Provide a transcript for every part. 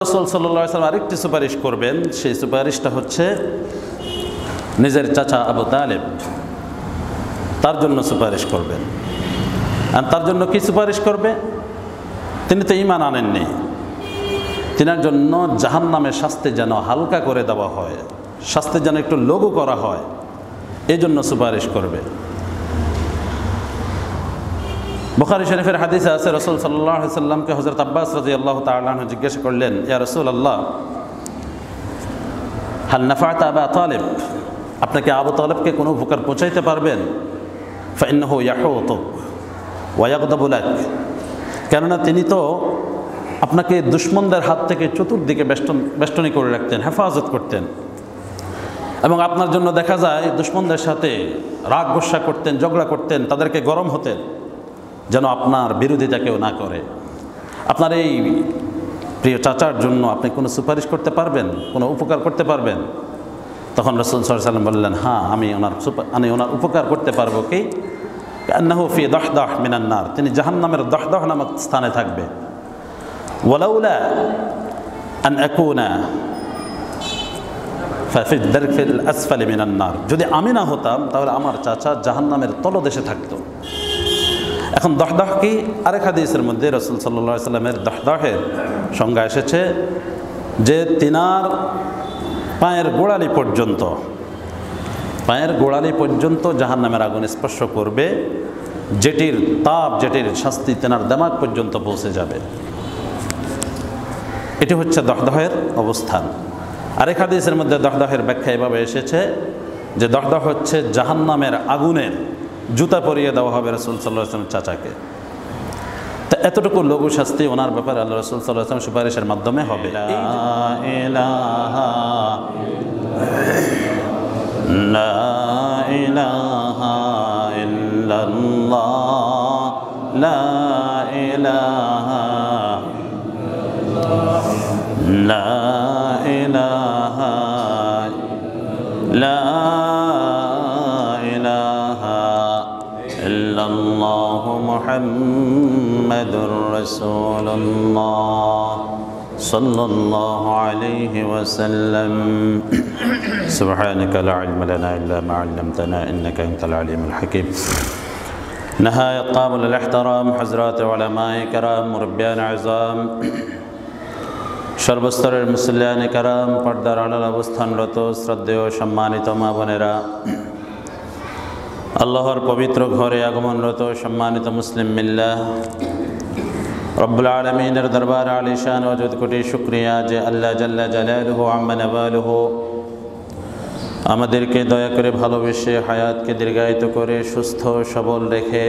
রাসূল সাল্লাল্লাহু আলাইহি ওয়াসাল্লাম আরেকটি সুপারিশ করবেন। সেই সুপারিশটা হচ্ছে নিজের চাচা আবু তালেব, তার জন্য সুপারিশ করবেন। আর তার জন্য কি সুপারিশ করবে? তিনি তো ঈমান আনেননি, তিনার জন্য জাহান্নামের শাস্তি যেন হালকা করে দেওয়া হয়, শাস্তি যেন একটু লঘু করা হয়, এই জন্য সুপারিশ করবে। বুখারী শরীফের হাদিসে আছে, রাসূল সাল্লাল্লাহু আলাইহি ওয়াসাল্লামকে হযরত আব্বাস রাদিয়াল্লাহু তাআলা আনহু জিজ্ঞেস করলেন, ইয়া রাসূলুল্লাহ, হাল নাফা'তা আবা তালিব, আপনাকে আবু তালেবকে কোনো উপকার পৌঁছাইতে পারবেন? ফাইন্নাহু ইয়াহুতুক ওয়া ইয়াগদাবু লাক, কেননা তিনি তো আপনাকে দুশমনদের হাত থেকে চতুর্দিকে বেষ্টনী করে রাখতেন, হেফাজত করতেন, এবং আপনার জন্য দেখা যায় দুশমনদের সাথে রাগ গোসা করতেন, ঝগড়া করতেন, তাদেরকে গরম হতেন যেন আপনার বিরোধিতা কেউ না করে। আপনার এই প্রিয় চাচার জন্য আপনি কোনো সুপারিশ করতে পারবেন, কোনো উপকার করতে পারবেন? তখন রাসূল সাল্লাল্লাহু আলাইহি ওয়াসাল্লাম বললেন, হ্যাঁ, আমি ওনার উপকার করতে পারবো। কি? আন্নাহু ফি দাহদাহ মিনান নার, তিনি জাহান্নামের দাহদাহ নামক স্থানে থাকবে। ওয়ালাউলা আন আকুনা ফাফিদ দারকিল আসফালি মিনান নার, যদি আমি না হতাম তাহলে আমার চাচা জাহান্নামের তলদেশে থাকতো। এখন দহদাহ কি? আরেক হাদিসের মধ্যে রাসূল সাল্লাল্লাহু আলাইহি ওয়াসাল্লামের দহদাহের সংজ্ঞা এসেছে যে তিনার পায়ের গোড়ালি পর্যন্ত জাহান্নামের আগুন স্পর্শ করবে, যেটির তাপ, যেটির শাস্তি তেনার দিমাগ পর্যন্ত পৌঁছে যাবে। এটি হচ্ছে দহদাহের অবস্থান। আরেক হাদিসের মধ্যে দহদাহের ব্যাখ্যা এভাবে এসেছে যে দহদাহ হচ্ছে জাহান্নামের আগুনের জুতা পরিয়ে দেওয়া হবে রাসূল সাল্লাল্লাহু আলাইহি ওয়াসাল্লাম চাচাকে। তা এতটুকু লঘু শাস্তি ওনার ব্যাপারে আল্লাহ রাসূল সাল্লাল্লাহু আলাইহি ওয়াসাল্লাম সুপারিশের মাধ্যমে হবে। লা ইলাহা ইল্লাল্লাহ, লা ইলাহা ইল্লাল্লাহু মুহাম্মাদুর রাসূলুল্লাহ সাল্লাল্লাহু আলাইহি ওয়াসাল্লাম। সুবহানাকা লা ইলমা লানা ইল্লা মা 'আল্লামতানা ইন্নাকা আনতাল আলিমুল হাকীম। نهاية قابل الاحترام حضرات علماء کرام، মুরব্বিয়ান আযম, সর্বস্তরের মুসল্লিয়ান کرام, পর্দার আড়াল অবস্থানরত শ্রদ্ধেয় সম্মানিত মা বোনেরা, আল্লাহর পবিত্র ঘরে আগমনরত সম্মানিত মুসলিম মিল্লাহ, রব্বুল আলামিনের দরবারে আলিশান ওয়াজুদ কোটি শুকরিয়া যে আল্লাহ জাল্লা জালালুহু আম্মা নাওয়ালুহু আমাদেরকে দয়া করে ভালোবেসে হায়াতকে দীর্ঘায়িত করে সুস্থ সবল রেখে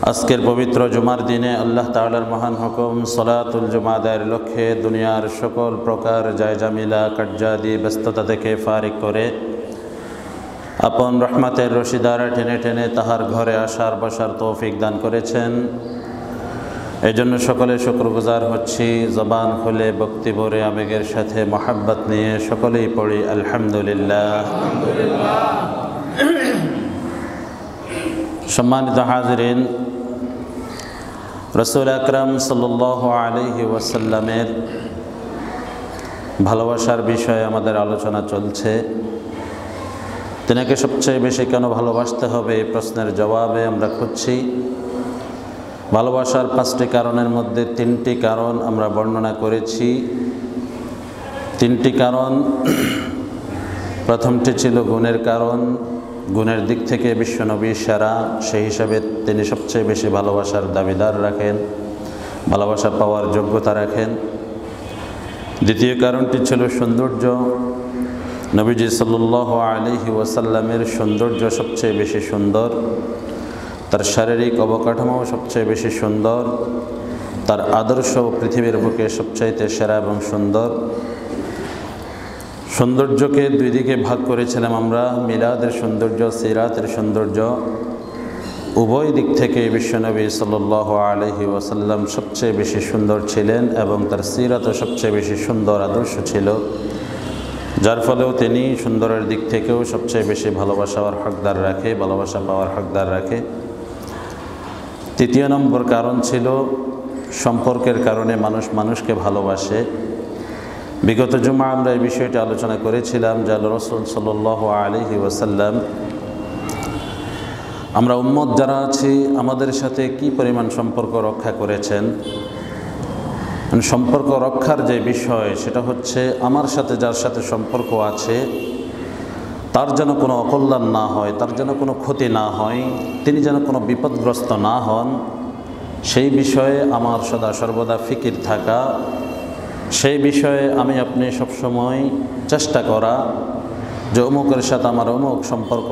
আজকের পবিত্র জুমার দিনে আল্লাহ তাআলার মহান হুকুম সালাতুল জুমা আদায়ের লক্ষ্যে দুনিয়ার সকল প্রকার জায়জামিলা কার্যাদি ব্যস্ততা থেকে ফারিক করে আপন রহমতের রশিদারা টেনে টেনে তাহার ঘরে আসার বসার তৌফিক দান করেছেন। এই জন্য সকলে শুকরগুজার হচ্ছি। জবান খুলে ভক্তি ভরে আবেগের সাথে মহাব্বত নিয়ে সকলেই পড়ি আলহামদুলিল্লাহ। সম্মানিত হাজিরিন, রাসূল আকরাম সাল্লাল্লাহু আলাইহি ওয়াসাল্লামের ভালোবাসার বিষয়ে আমাদের আলোচনা চলছে। তিনাকে সবচেয়ে বেশি কেন ভালোবাসতে হবে এই প্রশ্নের জবাবে আমরা খুঁজছি। ভালোবাসার 5টি কারণের মধ্যে 3টি কারণ আমরা বর্ণনা করেছি। 3টি কারণ, প্রথমটি ছিল গুণের কারণ। গুণের দিক থেকে বিশ্বনবী সেরা, সেই হিসাবে তিনি সবচেয়ে বেশি ভালোবাসার দাবিদার রাখেন, ভালোবাসা পাওয়ার যোগ্যতা রাখেন। দ্বিতীয় কারণটি ছিল সৌন্দর্য। নবীজি সাল্লাল্লাহু আলাইহি ওয়াসাল্লামের সৌন্দর্য সবচেয়ে বেশি সুন্দর, তার শারীরিক অবকাঠামো সবচেয়ে বেশি সুন্দর, তার আদর্শ পৃথিবীর বুকে সবচাইতে সেরা এবং সুন্দর। সৌন্দর্যকে 2 দিকে ভাগ করেছিলাম আমরা, মিলাদের সৌন্দর্য, সিরাতের সৌন্দর্য। উভয় দিক থেকে বিশ্বনবী সাল্লাল্লাহু আলাইহি ওয়াসাল্লাম সবচেয়ে বেশি সুন্দর ছিলেন এবং তার সিরাতও সবচেয়ে বেশি সুন্দর আদর্শ ছিল, যার ফলেও তিনি সুন্দরের দিক থেকেও সবচেয়ে বেশি ভালোবাসা পাওয়ার হকদার রাখে। তৃতীয় নম্বর কারণ ছিল সম্পর্কের কারণে মানুষ মানুষকে ভালোবাসে। বিগত জুমা আমরা এই বিষয়টি আলোচনা করেছিলাম যে আল্লাহ রাসূল সাল্লাল্লাহু আলাইহি ওয়াসাল্লাম আমরা উম্মত যারা আছি আমাদের সাথে কি পরিমাণ সম্পর্ক রক্ষা করেছেন। সম্পর্ক রক্ষার যে বিষয় সেটা হচ্ছে আমার সাথে যার সাথে সম্পর্ক আছে তার যেন কোনো অকল্যাণ না হয়, তার যেন কোনো ক্ষতি না হয়, তিনি যেন কোনো বিপদগ্রস্ত না হন, সেই বিষয়ে আমার সদা সর্বদা ফিকির থাকা, সেই বিষয়ে আমি আপনি সবসময় চেষ্টা করা যে অমুকের সাথে আমার অমুক সম্পর্ক,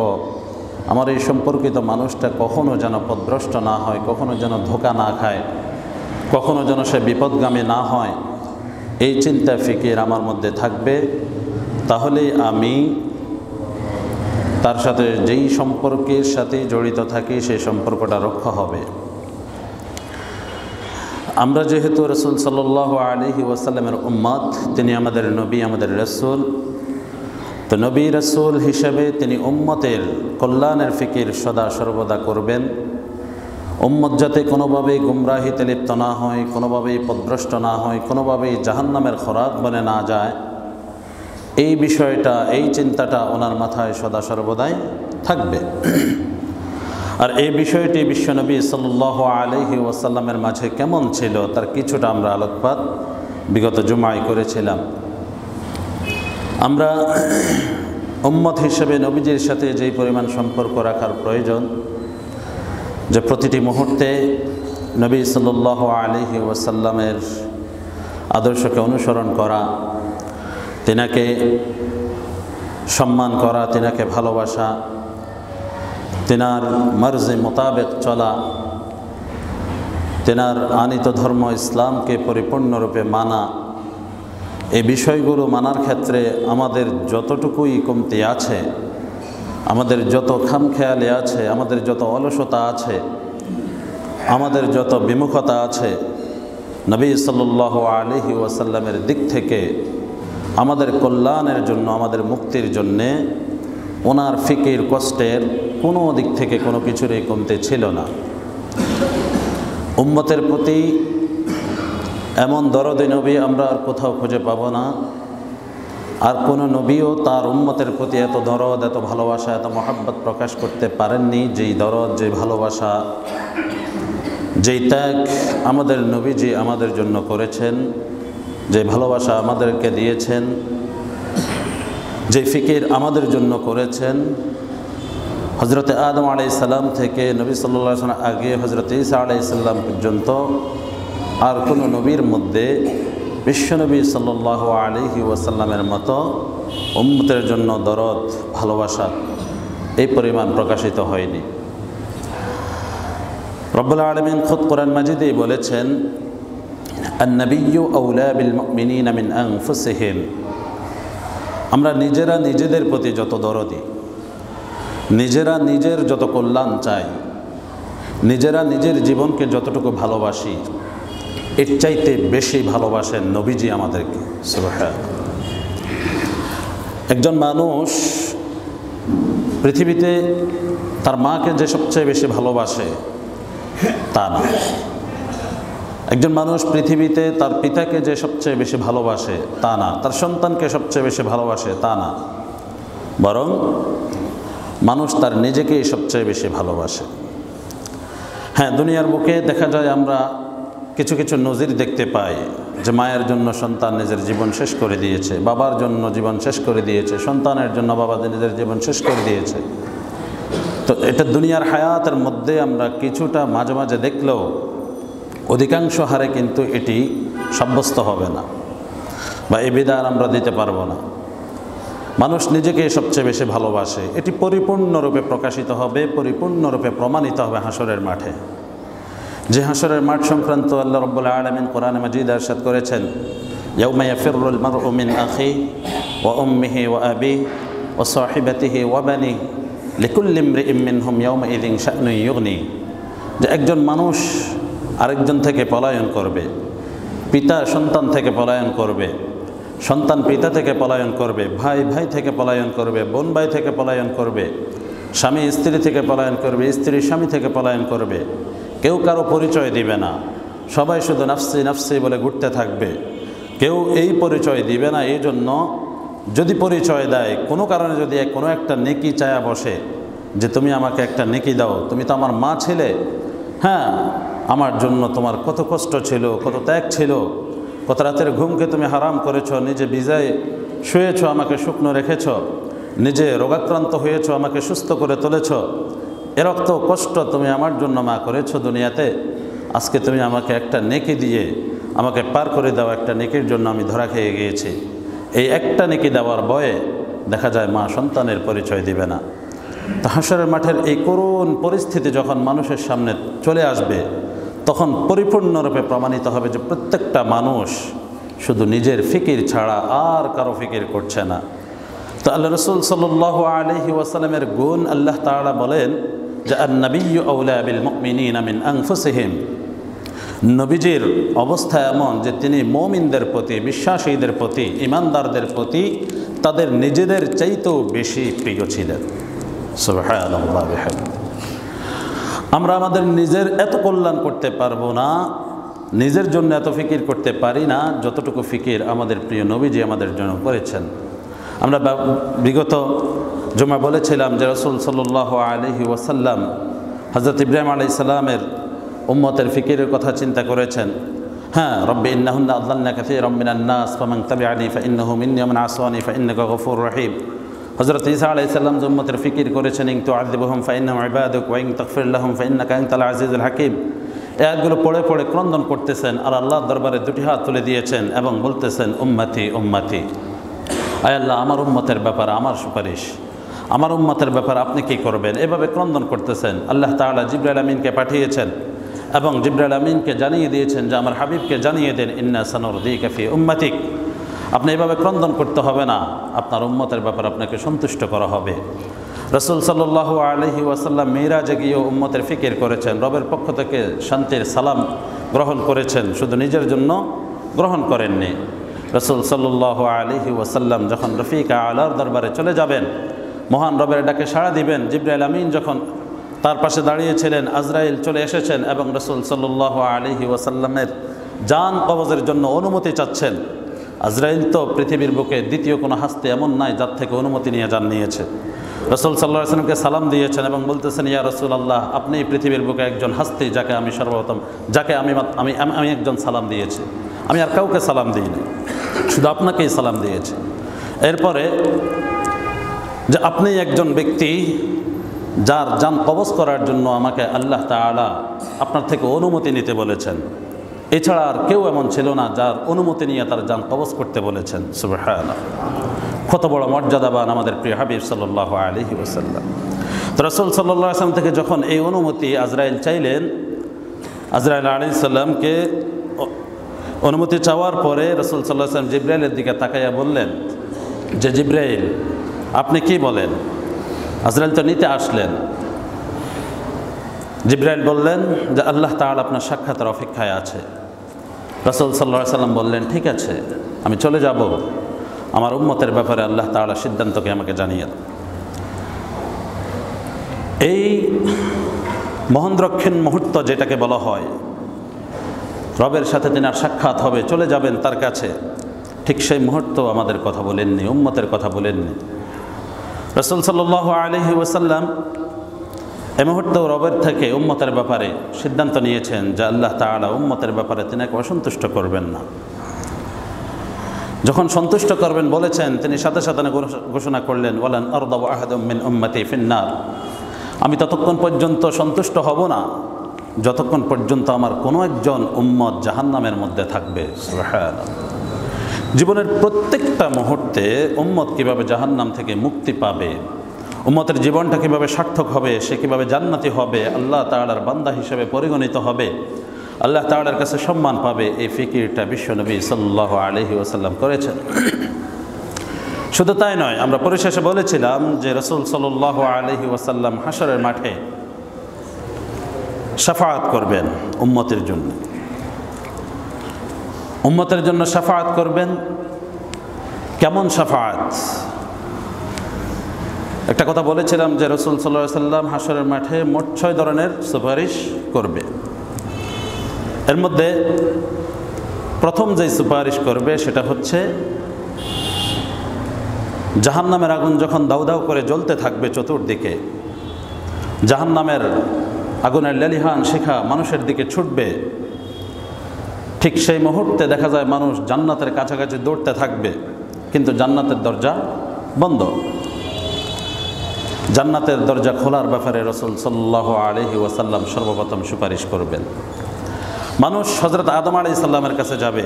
আমার এই সম্পর্কিত মানুষটা কখনো যেন পথভ্রষ্ট না হয়, কখনো যেন ধোঁকা না খায়, কখনো যেন সে বিপদগামী না হয়, এই চিন্তা ফিকির আমার মধ্যে থাকবে। তাহলেই আমি তার সাথে যেই সম্পর্কের সাথে জড়িত থাকি সেই সম্পর্কটা রক্ষা হবে। আমরা যেহেতু রাসূল সাল্লাল্লাহু আলাইহি ওয়াসাল্লামের উম্মত, তিনি আমাদের নবী, আমাদের রাসূল, তো নবী রাসূল হিসেবে তিনি উম্মতের কল্যাণের ফিকির সদা সর্বদা করবেন। উম্মত যাতে কোনোভাবেই গুমরাহিতে লিপ্ত না হয়, কোনোভাবেই পথভ্রষ্ট না হয়, কোনোভাবেই জাহান্নামের খোরাক বনে না যায়, এই বিষয়টা, এই চিন্তাটা ওনার মাথায় সদা সর্বদাই থাকবে। আর এই বিষয়টি বিশ্বনবী সাল্লাল্লাহু আলাইহি ওয়াসাল্লামের মাঝে কেমন ছিল তার কিছুটা আমরা আলোকপাত বিগত জুমায় করেছিলাম। আমরা উম্মত হিসেবে নবীজির সাথে যেই পরিমাণ সম্পর্ক রাখার প্রয়োজন, যে প্রতিটি মুহূর্তে নবী সাল্লাল্লাহু আলাইহি ওয়াসাল্লামের আদর্শকে অনুসরণ করা, তিনাকে সম্মান করা, তিনাকে ভালোবাসা, তিনার মর্জি মোতাবেক চলা, তিনার আনিত ধর্ম ইসলামকে পরিপূর্ণরূপে মানা, এই বিষয়গুলো মানার ক্ষেত্রে আমাদের যতটুকুই কমতি আছে, আমাদের যত খামখেয়ালি আছে, আমাদের যত অলসতা আছে, আমাদের যত বিমুখতা আছে, নবী সাল্লাল্লাহু আলাইহি ওয়াসাল্লামের দিক থেকে আমাদের কল্যাণের জন্য, আমাদের মুক্তির জন্যে ওনার ফিকির কষ্টের কোনো দিক থেকে কোনো কিছুরই কমতি ছিল না। উম্মতের প্রতি এমন দরদী নবী আমরা আর কোথাও খুঁজে পাব না। আর কোনো নবীও তার উম্মতের প্রতি এত দরদ, এত ভালোবাসা, এত মহাব্বত প্রকাশ করতে পারেননি। যেই দরদ, যেই ভালোবাসা, যেই ত্যাগ আমাদের নবীজি আমাদের জন্য করেছেন, যে ভালোবাসা আমাদেরকে দিয়েছেন, যে ফিকির আমাদের জন্য করেছেন, হজরতে আদম আলাইহিস সালাম থেকে নবী সাল্লাল্লাহু আলাইহি ওয়াসাল্লাম আগে হজরত ঈসা আলাইহিস সালাম পর্যন্ত আর কোনো নবীর মধ্যে বিশ্বনবী সাল্লাল্লাহু আলাইহি ওয়াসাল্লামের মতো উম্মতের জন্য দরদ, ভালোবাসা এই পরিমাণ প্রকাশিত হয়নি। রব্বুল আলামিন খুদ কোরআন মাজিদেই বলেছেন, আন-নাবিয়্যু আওলা বিল মুমিনিনা মিন আনফুসিহিম। আমরা নিজেরা নিজেদের প্রতি যত দরদি, নিজেরা নিজের যত কল্যাণ চাই, নিজেরা নিজের জীবনকে যতটুকু ভালোবাসি, এর চাইতে বেশি ভালোবাসেন নবীজি আমাদেরকে। সুবহান। একজন মানুষ পৃথিবীতে তার মাকে যে সবচেয়ে বেশি ভালোবাসে তা না। একজন মানুষ পৃথিবীতে তার পিতাকে যে সবচেয়ে বেশি ভালোবাসে তা না। তার সন্তানকে সবচেয়ে বেশি ভালোবাসে তা না, বরং মানুষ তার নিজেকেই সবচেয়ে বেশি ভালোবাসে। হ্যাঁ, দুনিয়ার বুকে দেখা যায় আমরা কিছু কিছু নজির দেখতে পাই যে মায়ের জন্য সন্তান নিজের জীবন শেষ করে দিয়েছে, বাবার জন্য জীবন শেষ করে দিয়েছে, সন্তানের জন্য বাবা নিজের জীবন শেষ করে দিয়েছে। তো এটা দুনিয়ার হায়াতের মধ্যে আমরা কিছুটা মাঝে মাঝে দেখলেও অধিকাংশ হারে কিন্তু এটি সাব্যস্ত হবে না, বা এ বিধান আমরা দিতে পারবো না। মানুষ নিজেকে সবচেয়ে বেশি ভালোবাসে, এটি পরিপূর্ণরূপে প্রকাশিত হবে, পরিপূর্ণরূপে প্রমাণিত হবে হাসরের মাঠে। যে হাসরের মাঠ সংক্রান্ত আল্লাহ রাব্বুল আলামিন কোরআনে মাজিদ ইরশাদ করেছেন, ইয়াউমা ইয়াফিরুল মারউ মিন আখিহি ওয়া উম্মিহি ওয়া আবিহি ওয়া সাহিবাতিহি ওয়া বানিহি লিকুল্লি ইমরিইম মিনহুম ইয়াউমাইযিন শা'নুন ইউগনি। যে একজন মানুষ আরেকজন থেকে পলায়ন করবে, পিতা সন্তান থেকে পলায়ন করবে, সন্তান পিতা থেকে পলায়ন করবে, ভাই ভাই থেকে পলায়ন করবে, বোন ভাই থেকে পলায়ন করবে, স্বামী স্ত্রী থেকে পলায়ন করবে, স্ত্রী স্বামী থেকে পলায়ন করবে। কেউ কারো পরিচয় দিবে না, সবাই শুধু নাফসি নাফসি বলে ঘুরতে থাকবে, কেউ এই পরিচয় দিবে না। এই জন্য যদি পরিচয় দেয়, কোনো কারণে যদি কোনো একটা নেকি চায়া বসে যে তুমি আমাকে একটা নেকি দাও, তুমি তো আমার মা ছিলে, হ্যাঁ আমার জন্য তোমার কত কষ্ট ছিল, কত ত্যাগ ছিল, কত রাতের ঘুমকে তুমি হারাম করেছ, নিজে বিজায় শুয়েছ আমাকে শুকনো রেখেছ, নিজে রোগাক্রান্ত হয়েছ আমাকে সুস্থ করে তুলেছ, এরকম কষ্ট তুমি আমার জন্য মা করেছো দুনিয়াতে। আজকে তুমি আমাকে একটা নেকি দিয়ে আমাকে পার করে দাও, একটা নেকির জন্য আমি ধরা খেয়ে গিয়েছি। এই একটা নেকি দেওয়ার ভয়ে দেখা যায় মা সন্তানের পরিচয় দিবে না। তো হাশরের মাঠের এই করুণ পরিস্থিতি যখন মানুষের সামনে চলে আসবে, তখন পরিপূর্ণরূপে প্রমাণিত হবে যে প্রত্যেকটা মানুষ শুধু নিজের ফিকির ছাড়া আর কারো ফিকির করছে না। তো আল্লাহ রসুল সাল্লাল্লাহু আলাইহি ওয়াসাল্লামের গুণ আল্লাহ তাআলা বলেন যে আন-নাবিয়্যু আওলা বিল মুমিনিনা মিন আনফুসিহিম, নবীজির অবস্থা এমন যে তিনি মুমিনদের প্রতি, বিশ্বাসীদের প্রতি, ঈমানদারদের প্রতি তাদের নিজেদের চাইতেও বেশি প্রিয় ছিলেন। সুবহানাল্লাহ বিহামদিহি। আমরা আমাদের নিজের এত কল্যাণ করতে পারবো না, নিজের জন্য এত ফিকির করতে পারি না যতটুকু ফিকির আমাদের প্রিয় নবীজি আমাদের জন্য করেছেন। আমরা বিগত জুমা বলেছিলাম যে রাসূল সাল্লাল্লাহু আলাইহি ওয়াসাল্লাম হযরত ইব্রাহিম আলাইহিস সালামের উম্মতের ফিকিরের কথা চিন্তা করেছেন। হ্যাঁ, রব্বি ইন্নাহুন্না আযাল্লানা কাসীরাম মিনান নাস ফামান তাবিআনি ফাইন্নাহু মিন্নী ওয়া মান আসানি ফাইন্নাকা গফুরুর রহিম। হযরত ঈসা আলাইহিস সালাম যে উম্মতের ফিকির করেছেন, ইন তুআযিবহুম ফাইন্নাহুম ইবাদুক ওয়া ইন তাগফির লাহুম ফাইন্নাকা আনতাল আজিজুল হাকীম। এই আয়াতগুলো পড়ে পড়ে ক্রন্দন করতেছেন আর আল্লাহর দরবারে দুটি হাত তুলে দিয়েছেন এবং বলতেছেন উম্মতি উম্মতি, আয় আল্লাহ আমার উম্মতের ব্যাপারে আমার সুপারিশ, আমার উম্মতের ব্যাপারে আপনি কি করবেন, এভাবে ক্রন্দন করতেছেন। আল্লাহ তাআলা জিবরাইল আমিনকে পাঠিয়েছেন এবং জিবরাইল আমিনকে জানিয়ে দিয়েছেন যে আমার হাবিবকে জানিয়ে দেন ইন্না সানুরদিকা ফি উম্মতিক, আপনি এভাবে ক্রন্দন করতে হবে না, আপনার উম্মতের ব্যাপারে আপনাকে সন্তুষ্ট করা হবে। রাসূল সাল্লাল্লাহু আলাইহি ওয়াসাল্লাম মিরাজে গিয়ে উম্মতের ফিকির করেছেন, রবের পক্ষ থেকে শান্তির সালাম গ্রহণ করেছেন, শুধু নিজের জন্য গ্রহণ করেননি। রাসূল সাল্লাল্লাহু আলাইহি ওয়াসাল্লাম যখন রফিকা আলার দরবারে চলে যাবেন, মহান রবের ডাকে সাড়া দিবেন, জিবরাইল আমিন যখন তার পাশে দাঁড়িয়েছিলেন, আজরাইল চলে এসেছেন এবং রাসূল সাল্লাল্লাহু আলাইহি ওয়াসাল্লামের জান কবজের জন্য অনুমতি চাচ্ছেন। আজরাইল তো পৃথিবীর বুকে দ্বিতীয় কোনো হাস্তি এমন নাই যার থেকে অনুমতি নিয়ে জান নিয়েছে। রাসূল সাল্লাল্লাহু আলাইহি ওয়াসাল্লামকে সালাম দিয়েছেন এবং বলতেছেন, ইয়া রাসূলুল্লাহ, আপনি পৃথিবীর বুকে একজন হাস্তি যাকে আমি সর্বপ্রথম, যাকে আমি একজন সালাম দিয়েছি, আমি আর কাউকে সালাম দিইনি, শুধু আপনাকেই সালাম দিয়েছি। এরপরে যে আপনি একজন ব্যক্তি যার জান কবজ করার জন্য আমাকে আল্লাহ তাআলা আপনার থেকে অনুমতি নিতে বলেছেন, এছাড়া আর কেউ এমন ছিল না যার অনুমতি নিয়ে তার জান কবজ করতে বলেছেন। সুবহানাল্লাহ, কত বড় মর্যাদাবান আমাদের প্রিয় হাবিব সাল্লাল্লাহু আলাইহি ওয়াসাল্লাম। তো রাসূল সাল্লাল্লাহু আলাইহি ওয়াসাল্লাম থেকে যখন এই অনুমতি আজরাইল চাইলেন, আজরাইল আলাইহিস সালামকে অনুমতি চাওয়ার পরে রাসূল সাল্লাল্লাহু আলাইহি ওয়াসাল্লাম জিবরাইলের দিকে তাকাইয়া বললেন যে জিবরাইল, আপনি কি বলেন? আজরাইল তো নিতে আসলেন। জিবরাইল বললেন যে আল্লাহ তাআলা আপনার সাক্ষাতের অপেক্ষায় আছে। রাসূল সাল্লাল্লাহু আলাইহি ওয়াসাল্লাম বললেন, ঠিক আছে, আমি চলে যাব, আমার উম্মতের ব্যাপারে আল্লাহ তাআলা সিদ্ধান্তকে আমাকে জানিয়ে দেন। এই মহেন্দ্রক্ষণ মুহূর্ত যেটাকে বলা হয়, রবের সাথে তিনার সাক্ষাৎ হবে, চলে যাবেন তার কাছে, ঠিক সেই মুহূর্ত আমাদের কথা বলেননি, উম্মতের কথা বলেননি। রাসূল সাল্লাল্লাহু আলাইহি ওয়াসাল্লাম এই মুহূর্তেও রবের থেকে উম্মতের ব্যাপারে সিদ্ধান্ত নিয়েছেন যে আল্লাহ তাআলা উম্মতের ব্যাপারে তিনাকে অসন্তুষ্ট করবেন না। যখন সন্তুষ্ট করবেন বলেছেন, তিনি সাথে সাথে ঘোষণা করলেন, ওয়ালান আরদাউ আহাদুম মিন উম্মতি ফিন্নার, আমি ততক্ষণ পর্যন্ত সন্তুষ্ট হব না যতক্ষণ পর্যন্ত আমার কোনো একজন উম্মত জাহান্নামের মধ্যে থাকবে। সুবহানাল্লাহ। জীবনের প্রত্যেকটা মুহূর্তে উম্মত কীভাবে জাহান্নাম থেকে মুক্তি পাবে, উম্মতের জীবনটা কীভাবে সার্থক হবে, সে কীভাবে জান্নাতি হবে, আল্লাহ তাআলার বান্দা হিসেবে পরিগণিত হবে, আল্লাহ তাআলার কাছে সম্মান পাবে, এই ফিকিরটা বিশ্বনবী সাল্লাল্লাহু আলাইহি ওয়াসাল্লাম করেছেন। শুধু তাই নয়, আমরা পরিশেষে বলেছিলাম যে রাসূল সাল্লাল্লাহু আলাইহি ওয়াসাল্লাম হাশরের মাঠে শাফাআত করবেন উম্মতের জন্য, উম্মতের জন্য শাফাআত করবেন। কেমন শাফাআত? একটা কথা বলেছিলাম যে রাসূল সাল্লাল্লাহু আলাইহি ওয়াসাল্লাম হাশরের মাঠে মোট 6 ধরনের সুপারিশ করবে। এর মধ্যে প্রথম যে সুপারিশ করবে সেটা হচ্ছে জাহান্নামের আগুন যখন দাউ দাউ করে জ্বলতে থাকবে চতুর্দিকে, জাহান্নামের আগুনের লেলিহান শিখা মানুষের দিকে ছুটবে, ঠিক সেই মুহূর্তে দেখা যায় মানুষ জান্নাতের কাছাকাছি দৌড়তে থাকবে, কিন্তু জান্নাতের দরজা বন্ধ। জান্নাতের দরজা খোলার ব্যাপারে রাসূল সাল্লাল্লাহু আলাইহি ওয়াসাল্লাম সর্বপ্রথম সুপারিশ করবেন। মানুষ হযরত আদম আলাইহিস সালামের কাছে যাবে,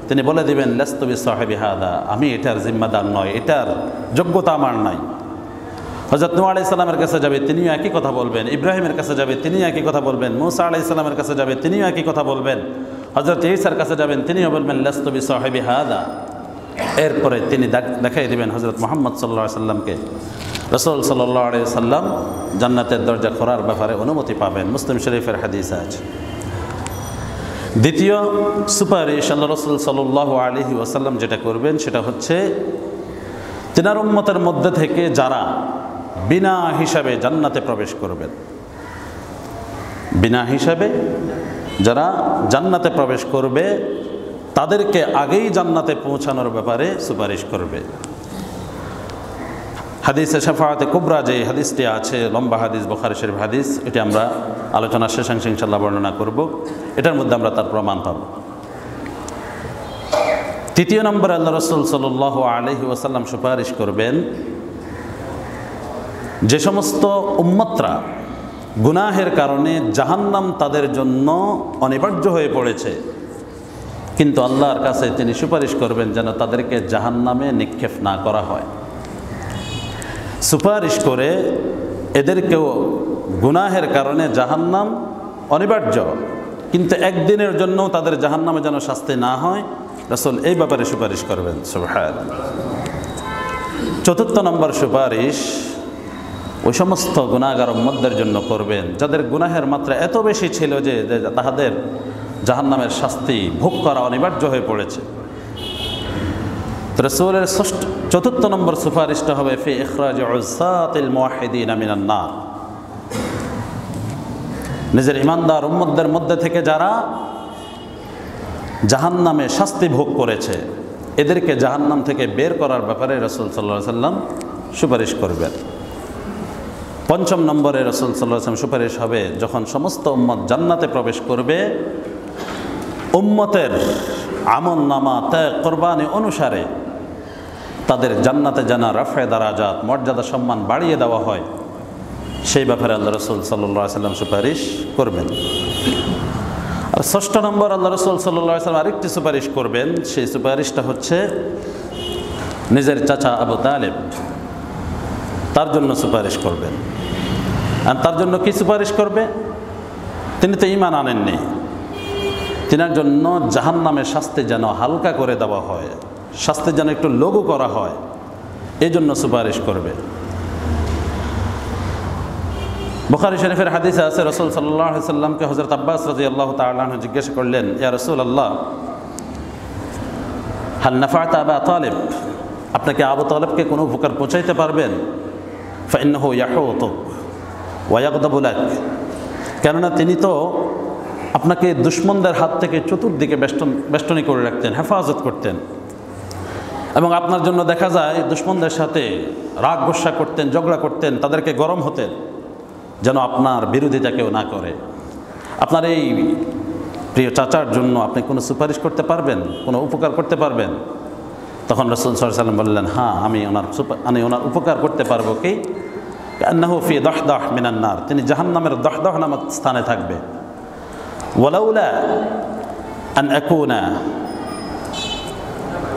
তিনি বলে দিবেন লাস্তু বিসাহিবি হাদা, আমি এটার জিম্মাদার নয়, এটার যোগ্যতা আমার নাই। হযরত নূহ আলাইহিস সালামের কাছে যাবে, তিনিও একই কথা বলবেন। ইব্রাহিমের কাছে যাবে, তিনিও একই কথা বলবেন। মূসা আলাইহিস সালামের কাছে যাবে, তিনিও একই কথা বলবেন। হযরত ঈসার কাছে যাবেন, তিনিও বলবেন লাস্তু বিসাহিবি হাদা। এরপরে তিনি দেখাই দিবেন হযরত মুহাম্মদ সাল্লাল্লাহু আলাইহি সাল্লামকে। রাসূল সাল্লাল্লাহু আলাইহি সাল্লাম জান্নাতের দরজা খোলার ব্যাপারে অনুমতি পাবেন। মুসলিম শরীফের হাদিস আছে। দ্বিতীয় সুপারিশ আল্লাহ রাসূল সাল্লাল্লাহু আলাইহি ওয়াসাল্লাম যেটা করবেন সেটা হচ্ছে তিনার উম্মতের মধ্যে থেকে যারা বিনা হিসাবে জান্নাতে প্রবেশ করবেন, বিনা হিসাবে যারা জান্নাতে প্রবেশ করবে তাদেরকে আগেই জান্নাতে পৌঁছানোর ব্যাপারে সুপারিশ করবে। হাদিসে শাফাআতে কুবরা যে হাদিসটি আছে, লম্বা হাদিস, বুখারী শরীফ হাদিস, এটি আমরা আলোচনার শেষাংশে ইনশাআল্লাহ বর্ণনা করব। এটার মধ্যে আমরা তার প্রমাণ পাব। তৃতীয় নম্বরে আল্লাহ রাসূল সাল্লাল্লাহু আলাইহি ওয়াসাল্লাম সুপারিশ করবেন যে সমস্ত উম্মতরা গুনাহের কারণে জাহান্নাম তাদের জন্য অনিবার্য হয়ে পড়েছে, কিন্তু আল্লাহর কাছে তিনি সুপারিশ করবেন যেন তাদেরকে জাহান্নামে নিক্ষেপ না করা হয়। সুপারিশ করে এদেরকেও গুনাহের কারণে জাহান্নাম অনিবার্য, কিন্তু একদিনের জন্য তাদের জাহান্নামে যেন শাস্তি না হয়, রাসূল এই ব্যাপারে সুপারিশ করবেন। সুবহানাল্লাহ। চতুর্থ নম্বর সুপারিশ ওই সমস্ত গুনাহগার উম্মতদের জন্য করবেন যাদের গুনাহের মাত্রা এত বেশি ছিল যে তাহাদের জাহান্নামের শাস্তি ভোগ করা অনিবার্য হয়ে পড়েছে। রাসূলের চতুর্থ নম্বর সুপারিশটা হবে ফি ইখরাজ উসাতিল মুওয়াহিদিন মিনান নার। নিজের ইমানদার উম্মতদের মধ্যে থেকে যারা জাহান্নামে শাস্তি ভোগ করেছে এদেরকে জাহান্নাম থেকে বের করার ব্যাপারে রাসূল সাল্লাল্লাহু আলাইহি ওয়াসাল্লাম সুপারিশ করবেন। পঞ্চম নম্বরে রাসূল সাল্লাল্লাহু আলাইহি ওয়াসাল্লাম সুপারিশ হবে যখন সমস্ত উম্মত জান্নাতে প্রবেশ করবে, উম্মতের আমল নামা ত্যাগ কোরবানি অনুসারে তাদের জান্নাতে জানা রাফে দারাজাত, মর্যাদা সম্মান বাড়িয়ে দেওয়া হয়, সেই ব্যাপারে আল্লাহ রাসূল সাল্লাল্লাহু আলাইহি ওয়াসাল্লাম সুপারিশ করবেন। আর ষষ্ঠ নম্বর আল্লাহ রাসূল সাল্লাল্লাহু আলাইহি ওয়াসাল্লাম আরেকটি সুপারিশ করবেন। সেই সুপারিশটা হচ্ছে নিজের চাচা আবু তালেব, তার জন্য সুপারিশ করবেন। আর তার জন্য কি সুপারিশ করবে? তিনি তো ঈমান আনেননি, তিনার জন্য জাহান্নামের শাস্তি যেন হালকা করে দেওয়া হয়, শাস্তি যেন একটু লঘু করা হয়, এই জন্য সুপারিশ করবে। বুখারী শরীফের হাদিসে আছে রাসূল সাল্লাল্লাহু আলাইহি সাল্লামকে হযরত আব্বাস রাদিয়াল্লাহু তাআলা আনহু জিজ্ঞাসা করলেন, ইয়া রাসূলুল্লাহ হাল নাফা'তা আবা তালিব, আপনাকে আবু তালেবকে কোনো উপকার পৌঁছাইতে পারবেন? ফাইন্নাহু ইয়াহুতুক ওয়া ইয়াগদাবু লাক, কেননা তিনি তো আপনাকে দুশমনদের হাত থেকে চতুর্দিকে বেষ্টনী করে রাখতেন, হেফাজত করতেন, এবং আপনার জন্য দেখা যায় দুশমনদের সাথে রাগ গোসা করতেন, ঝগড়া করতেন, তাদেরকে গরম হতেন যেন আপনার বিরোধিতা কেউ না করে। আপনার এই প্রিয় চাচার জন্য আপনি কোনো সুপারিশ করতে পারবেন, কোনো উপকার করতে পারবেন? তখন রাসূল সাল্লাল্লাহু আলাইহি ওয়াসাল্লাম বললেন, হ্যাঁ, আমি ওনার উপকার করতে পারবো। কি? আন্নাহু ফি দাহদাহ মিনান নার, তিনি জাহান্নামের দাহদাহ নামক স্থানে থাকবে। ওয়ালাউলা আন আকুনা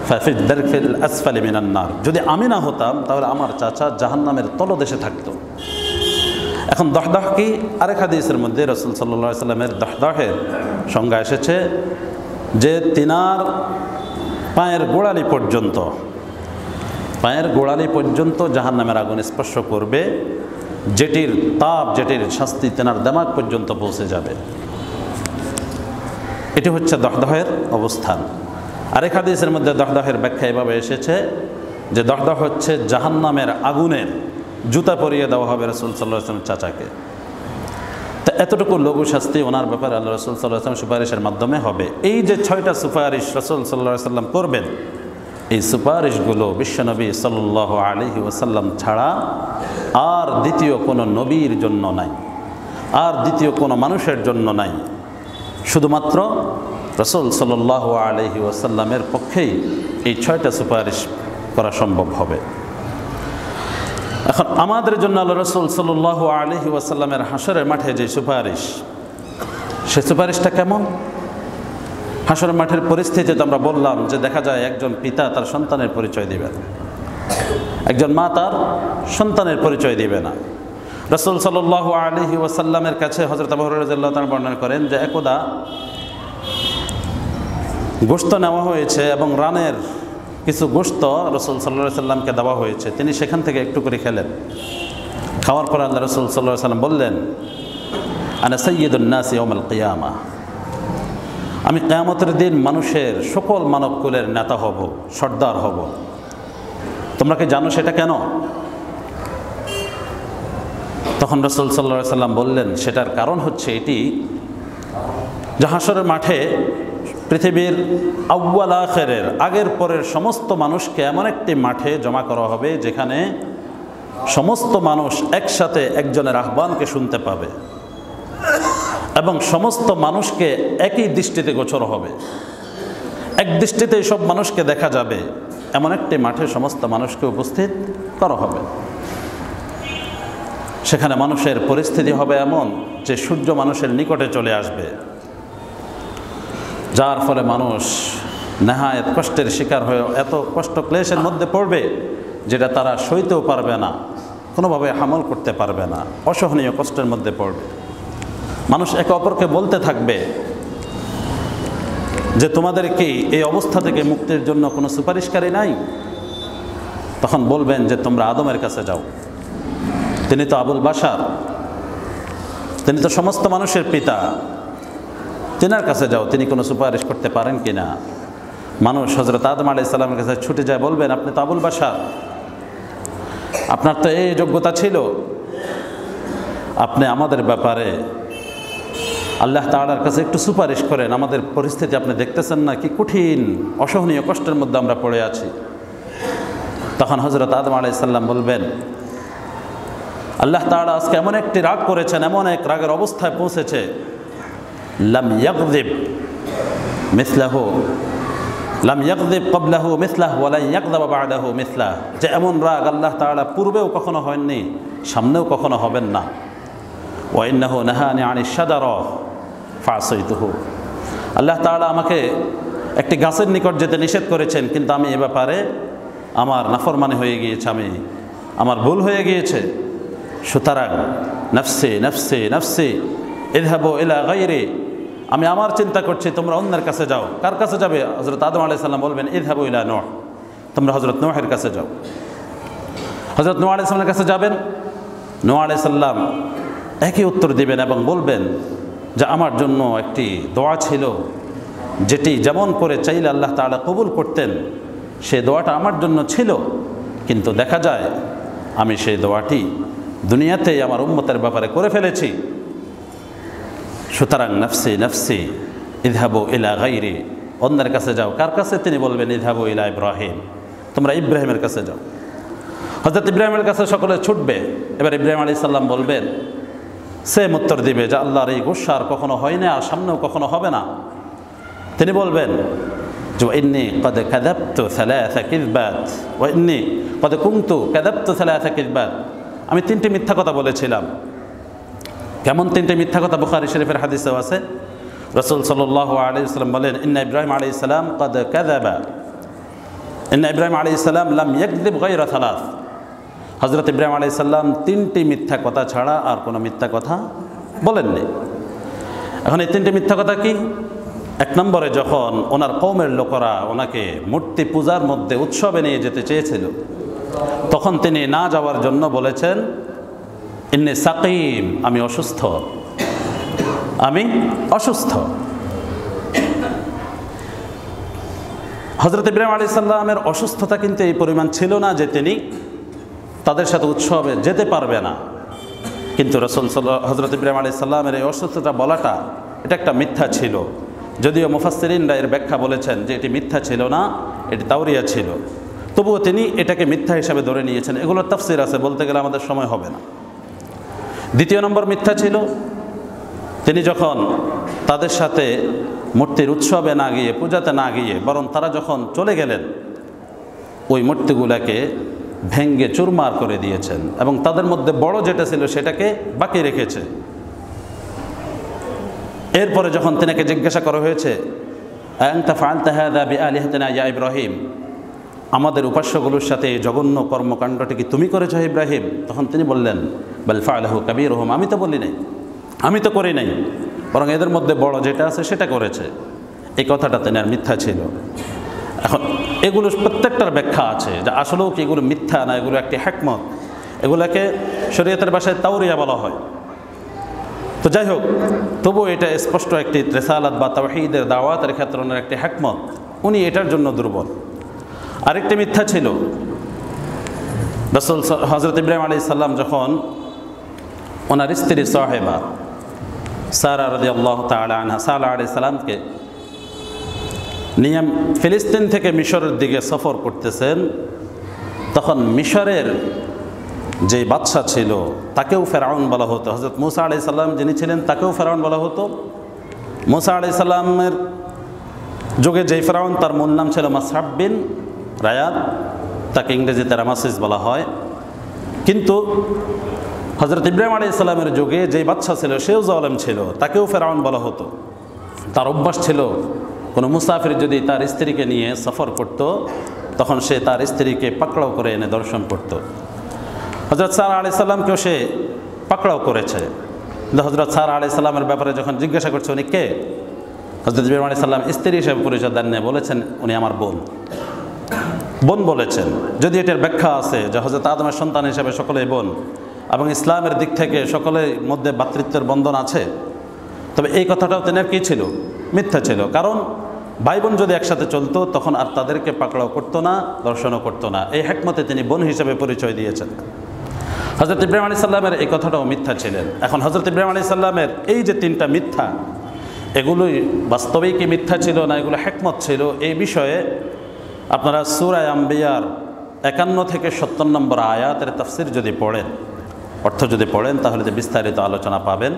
ফাফি দারকিল আসফালি মিনান নার, যদি আমি না হতাম তাহলে আমার চাচা জাহান্নামের তলদেশে থাকতো। এখন দাহদাহ কি? আরেক হাদিসের মধ্যে রাসূল সাল্লাল্লাহু আলাইহি ওয়াসাল্লামের দাহদাহের সংজ্ঞা এসেছে যে তিনার পায়ের গোড়ালি পর্যন্ত জাহান্নামের আগুন স্পর্শ করবে, যেটির তাপ, যেটির শাস্তি তেনার দিমাগ পর্যন্ত পৌঁছে যাবে। এটি হচ্ছে দাহদাহের অবস্থান। আরেক হাদিসের মধ্যে দাহদাহের ব্যাখ্যা এভাবে এসেছে যে দাহদাহ হচ্ছে জাহান্নামের আগুনের জুতা পরিয়ে দেওয়া হবে রাসূল সাল্লাল্লাহু আলাইহি ওয়াসাল্লাম চাচাকে। তা এতটুকু লঘু শাস্তি ওনার ব্যাপারে আল্লাহ রাসূল সাল্লাল্লাহু আলাইহি ওয়াসাল্লাম সুপারিশের মাধ্যমে হবে। এই যে 6টা সুপারিশ রাসূল সাল্লাল্লাহু আলাইহি ওয়াসাল্লাম করবেন, এই সুপারিশগুলো বিশ্বনবী সাল্লাল্লাহু আলাইহি ওয়াসাল্লাম ছাড়া আর দ্বিতীয় কোনো নবীর জন্য নাই, আর দ্বিতীয় কোনো মানুষের জন্য নাই। শুধুমাত্র রাসূল সাল্লাল্লাহু আলাইহি ওয়াসাল্লামের পক্ষেই এই 6টা সুপারিশ করা সম্ভব হবে। এখন আমাদের জন্য আল্লাহ রাসূল সাল্লাল্লাহু আলাইহি ওয়াসাল্লামের হাসরের মাঠে যে সুপারিশ, সে সুপারিশটা কেমন? হাসরের মাঠের পরিস্থিতিতে আমরা বললাম যে দেখা যায় একজন পিতা তার সন্তানের পরিচয় দিবেন, একজন মা তার সন্তানের পরিচয় দিবে না। রাসূল সাল্লাল্লাহু আলাইহি ওয়াসাল্লামের কাছে হযরত আবু হুরায়রা রাদিয়াল্লাহু তাআলা বর্ণনা করেন যে একদা গোশত নেওয়া হয়েছে এবং রানের কিছু গোশত রাসূল সাল্লাল্লাহু আলাইহি ওয়াসাল্লামকে দেওয়া হয়েছে। তিনি সেখান থেকে একটু করে খেলেন। খাওয়ার পর আল্লাহ রাসূল সাল্লাল্লাহু আলাইহি ওয়াসাল্লাম বললেন, আনা সাইয়্যিদুন নাস ইয়াউমাল কিয়ামা, আমি কিয়ামতের দিন মানুষের সকল মানবকুলের নেতা হব, সর্দার হব। তোমরা কি জানো সেটা কেন? তখন রাসূল সাল্লাল্লাহু আলাইহি ওয়াসাল্লাম বললেন, সেটার কারণ হচ্ছে এটি যে হাসরের মাঠে পৃথিবীর আউয়াল আখিরের আগের পরের সমস্ত মানুষকে এমন একটি মাঠে জমা করা হবে যেখানে সমস্ত মানুষ একসাথে একজনের আহ্বানকে শুনতে পাবে এবং সমস্ত মানুষকে একই দৃষ্টিতে গোচর হবে, এক দৃষ্টিতে সব মানুষকে দেখা যাবে, এমন একটি মাঠে সমস্ত মানুষকে উপস্থিত করা হবে। সেখানে মানুষের পরিস্থিতি হবে এমন যে সূর্য মানুষের নিকটে চলে আসবে, যার ফলে মানুষ নেহায়েত কষ্টের শিকার হয়ে এত কষ্ট ক্লেশের মধ্যে পড়বে যেটা তারা সইতেও পারবে না, কোনোভাবে হামল করতে পারবে না, অসহনীয় কষ্টের মধ্যে পড়বে। মানুষ একে অপরকে বলতে থাকবে যে তোমাদের কি এই অবস্থা থেকে মুক্তির জন্য কোনো সুপারিশকারী নাই? তখন বলবেন যে তোমরা আদমের কাছে যাও, তিনি তো আবুল বাশার, তিনি তো সমস্ত মানুষের পিতা, তিনার কাছে যাও, তিনি কোনো সুপারিশ করতে পারেন কি না। মানুষ হযরত আদম আলাইহিস সালামের কাছে ছুটে যায়, বলবেন আপনি তো আবুল বাশার, আপনার তো এই যোগ্যতা ছিল, আপনি আমাদের ব্যাপারে আল্লাহ তাআলার কাছে একটু সুপারিশ করেন, আমাদের পরিস্থিতি আপনি দেখতেছেন না কি কঠিন অসহনীয় কষ্টের মধ্যে আমরা পড়ে আছি। তখন হযরত আদম আলাইহিস সালাম বলবেন, আল্লাহ তাআলা আজকে এমন একটি রাগ করেছেন, এমন এক রাগের অবস্থায় পৌঁছেছে, লাম ইয়াগযিব মিসলাহু, লাম ইয়াগযিব ক্বাবলাহু মিসলাহু ওয়া লা ইয়াগযিব বা'দাহু মিসলাহু, যে এমন রাগ আল্লাহ তাআলা পূর্বেও কখনো হয়নি, সামনেও কখনো হবেন না। ওয়া ইন্নাহু নাহানি আনিশ শাজারা ফাসাইতুহু, আল্লাহ তাআলা আমাকে একটি গাছের নিকট যেতে নিষেধ করেছেন, কিন্তু আমি এ ব্যাপারে আমার নাফরমানি হয়ে গিয়েছে, আমার ভুল হয়ে গিয়েছে। সুতরাং নফসি নফসি নফসি ইযহাবু ইলা গায়রি, আমি আমার চিন্তা করছি, তোমরা অন্যের কাছে যাও। কার কাছে যাবে? হযরত আদম আলাইহিস সালাম বলবেন, ইযহাবু ইলা নূহ, তোমরা হযরত নূহের কাছে যাও। হযরত নূহ আলাইহিস সালামের কাছে যাবেন, নূহ আলাইহিস সালাম একই উত্তর দিবেন এবং বলবেন যে আমার জন্য একটি দোয়া ছিল, যেটি যেমন করে চাইলে আল্লাহ তাআলা কবুল করতেন, সেই দোয়াটা আমার জন্য ছিল, কিন্তু দেখা যায় আমি সেই দোয়াটি দুনিয়াতেই আমার উম্মতের ব্যাপারে করে ফেলেছি। সুতরাং নফসি নফসি ইযহাবু ইলা গায়রি, অন্যের কাছে যাও। কার কাছে? তিনি বলবেন ইযহাবু ইলা ইব্রাহিম, তোমরা ইব্রাহিমের কাছে যাও। হযরত ইব্রাহিমের কাছে সকলে ছুটবে। এবার ইব্রাহিম আলাইহিস সালাম বলবেন, সেম উত্তর দিবে যে আল্লাহর এই গুসা আর কখনো হয় না, আর সামনেও কখনো হবে না। তিনি বলবেন যে ইন্নী ক্বাদ কাযাবতু সালাসা কিযবাত ওয়া ইন্নী ক্বাদ কুনতু কাযাবতু সালাসা কিযবাত, আমি 3টি মিথ্যা কথা বলেছিলাম। কেমন 3টি মিথ্যা কথা? বুখারী শরীফের হাদিসেও আছে। রাসূল সাল্লাল্লাহু আলাইহি ওয়াসাল্লাম বলেন, ইন্না ইব্রাহিম আলাইহিস সালাম ক্বাদ কাযাবা, ইন্না ইব্রাহিম আলাইহিস সালাম লাম ইয়াকযিব গায়রা সালাস, হযরত ইব্রাহিম আলাইহিস সালাম 3টি মিথ্যা কথা ছাড়া আর কোনো মিথ্যা কথা বলেননি। এখন এই 3টি মিথ্যা কথা কি? 1 নম্বরে যখন ওনার কওমের লোকেরা ওনাকে মূর্তি পূজার মধ্যে উৎসবে নিয়ে যেতে চেয়েছিল, তখন তিনি না যাওয়ার জন্য বলেছেন, ইন্নী সাকিম, আমি অসুস্থ, আমি অসুস্থ। হযরত ইব্রাহিম আলাইহিস সালামের অসুস্থতা কিন্তু এই পরিমাণ ছিল না যে তিনি তাদের সাথে উৎসবে যেতে পারবে না, কিন্তু হজরত ইব্রাহিম আলাইহিস সালামের এই অসুস্থতা বলাটা এটা একটা মিথ্যা ছিল, যদিও মুফাসসিরিনরা এর ব্যাখ্যা বলেছেন যে এটি মিথ্যা ছিল না, এটি তাওরিয়া ছিল, তবুও তিনি এটাকে মিথ্যা হিসাবে ধরে নিয়েছেন। এগুলোর তাফসীর আছে, বলতে গেলে আমাদের সময় হবে না। দ্বিতীয় নম্বর মিথ্যা ছিল, তিনি যখন তাদের সাথে মূর্তির উৎসবে না গিয়ে, পূজাতে না গিয়ে, বরং তারা যখন চলে গেলেন ওই মূর্তিগুলোকে ভেঙ্গে চুরমার করে দিয়েছেন এবং তাদের মধ্যে বড় যেটা ছিল সেটাকে বাকি রেখেছে। এরপরে যখন তিনাকে জিজ্ঞাসা করা হয়েছে, আনতা ফাআলতা হাযা বিআলিহাতিনা ইয়া ইব্রাহিম, আমাদের উপাস্যগুলোর সাথে এই জঘন্য কর্মকাণ্ডটি কি তুমি করেছো ইব্রাহিম? তখন তিনি বললেন, বাল ফাআলাহু কাবীরুহুম, আমি তো বলি নাই, আমি তো করি নাই, বরং এদের মধ্যে বড় যেটা আছে সেটা করেছে। এই কথাটা তেনার মিথ্যা ছিল। এখন এগুলো প্রত্যেকটার ব্যাখ্যা আছে যে আসলেও কি এগুলো মিথ্যা না এগুলো একটি হিকমত, এগুলাকে শরীয়তের ভাষায় তাওরিয়া বলা হয়। তো যাই হোক, তবু এটা স্পষ্ট একটি রিসালাত বা তাওহীদের দাওয়াতের ক্ষেত্রে ওনার একটি হিকমত, উনি এটার জন্য দুর্বল। আরেকটি মিথ্যা ছিল, রাসূল হযরত ইব্রাহিম আলাইহিস সালাম যখন ওনার স্ত্রী সাহেবা সারা রাদিয়াল্লাহু তাআলা আনহা সালা আলাইহিস সালামকে নিয়ে ফিলিস্তিন থেকে মিশরের দিকে সফর করতেছেন, তখন মিশরের যে বাদশা ছিল তাকেও ফেরাউন বলা হতো। হযরত মুসা আলাইহিস সালাম যিনি ছিলেন তাকেও ফেরাউন বলা হতো। মুসা আলাইহিস সালামের যুগে যেই ফেরাউন, তার মূল নাম ছিল মাসহাব বিন রায়াদ, তাকে ইংরেজিতে রামাসিস বলা হয়। কিন্তু হযরত ইব্রাহিম আলাইহিস সালামের যুগে যেই বাদশা ছিল সেও জালেম ছিল, তাকেও ফেরাউন বলা হতো। তার অভ্যাস ছিল কোনো মুসাফির যদি তার স্ত্রীকে নিয়ে সফর করত, তখন সে তার স্ত্রীকে পাকড়াও করে এনে দর্শন করত। হযরত সারা আলাইহিস সালামকেও সে পাকড়াও করেছে। কিন্তু হযরত সারা আলাইহিস সালামের ব্যাপারে যখন জিজ্ঞাসা করছে উনি কে, হযরত ইব্রাহিম আলাইহিস সালাম স্ত্রী হিসেবে পরিচয় দেন না, বলেছেন উনি আমার বোন, বোন বলেছেন। যদি এটার ব্যাখ্যা আছে যে হযরত আদমের সন্তান হিসেবে সকলেই বোন এবং ইসলামের দিক থেকে সকলের মধ্যে ভ্রাতৃত্বের বন্ধন আছে, তবে এই কথাটাও তেনার কী ছিল? মিথ্যা ছিল। কারণ ভাই বোন যদি একসাথে চলতো তখন আর তাদেরকে পাকড়াও করতো না, দর্শনও করতো না। এই হিকমতে তিনি বোন হিসেবে পরিচয় দিয়েছেন। হযরত ইব্রাহিম আলাইহিস সালামের এই কথাটাও মিথ্যা ছিলেন। এখন হযরত ইব্রাহিম আলাইহিস সালামের এই যে তিনটা মিথ্যা, এগুলোই বাস্তবেই কি মিথ্যা ছিল না এগুলো হিকমত ছিল, এই বিষয়ে আপনারা সূরা আম্বিয়ার 51 থেকে 70 নম্বর আয়াতের তাফসীর যদি পড়েন, অর্থ যদি পড়েন, তাহলে যে বিস্তারিত আলোচনা পাবেন,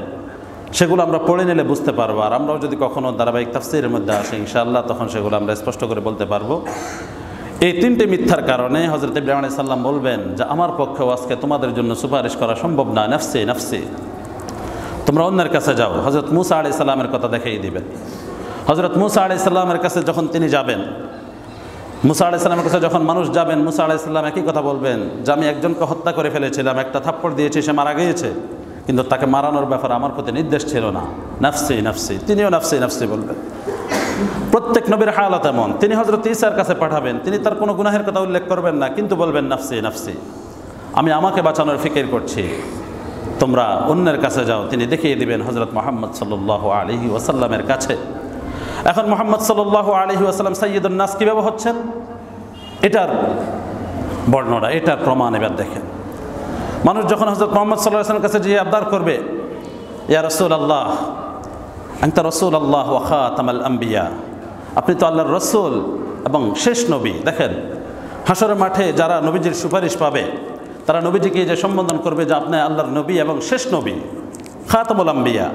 সেগুলো আমরা পড়ে নিলে বুঝতে পারবো। আর আমরাও যদি কখনও ধারাবাহিক তাফসীরের মধ্যে আসি ইনশাআল্লাহ, তখন সেগুলো আমরা স্পষ্ট করে বলতে পারবো। এই তিনটে মিথ্যার কারণে হযরত ইব্রাহিম আলাইহিস সালাম বলবেন যে আমার পক্ষেও আজকে তোমাদের জন্য সুপারিশ করা সম্ভব না, নাফসি নাফসি, তোমরা অন্যের কাছে যাও। হযরত মুসা আলাইহিস সালামের কথা দেখিয়ে দিবেন। হযরত মুসা আলাইহিস সালামের কাছে যখন তিনি যাবেন, মুসা আলাইহিস সালামের কাছে যখন মানুষ যাবেন, মুসা আলাইহিস সালাম একই কথা বলবেন যে আমি একজনকে হত্যা করে ফেলেছিলাম, একটা থাপ্পড় দিয়েছি, সে মারা গিয়েছে, কিন্তু তাকে মারানোর ব্যাপারে আমার প্রতি নির্দেশ ছিল না, নাফসি নাফসি, তিনিও নাফসি নাফসি বলবেন। প্রত্যেক নবীর হালাত এমন। তিনি হযরত ঈসার কাছে পাঠাবেন, তিনি তার কোনো গুনাহের কথা উল্লেখ করবেন না, কিন্তু বলবেন নাফসি নাফসি, আমি আমাকে বাঁচানোর ফিকির করছি, তোমরা অন্যের কাছে যাও। তিনি দেখিয়ে দিবেন হযরত মুহাম্মদ সাল্লাল্লাহু আলাইহি ওয়াসাল্লামের কাছে। এখন মুহাম্মদ সাল্লাল্লাহু আলাইহি ওয়াসাল্লাম সাইয়্যিদুন নাস কীভাবে হচ্ছেন, এটার বর্ণনা, এটার প্রমাণ এবার দেখেন। মানুষ যখন হযরত মুহাম্মদ সাল্লাল্লাহু আলাইহি ওয়াসাল্লামের কাছে যে আবদার করবে, ইয়া রাসূলুল্লাহ আনতা রাসূলুল্লাহ ওয়া খাতামাল আম্বিয়া, আপনি তো আল্লাহর রাসূল এবং শেষ নবী। দেখেন হাসরের মাঠে যারা নবীজির সুপারিশ পাবে, তারা নবীজিকে যে সম্বোধন করবে যে আপনি আল্লাহর নবী এবং শেষ নবী, খাতামুল আম্বিয়া।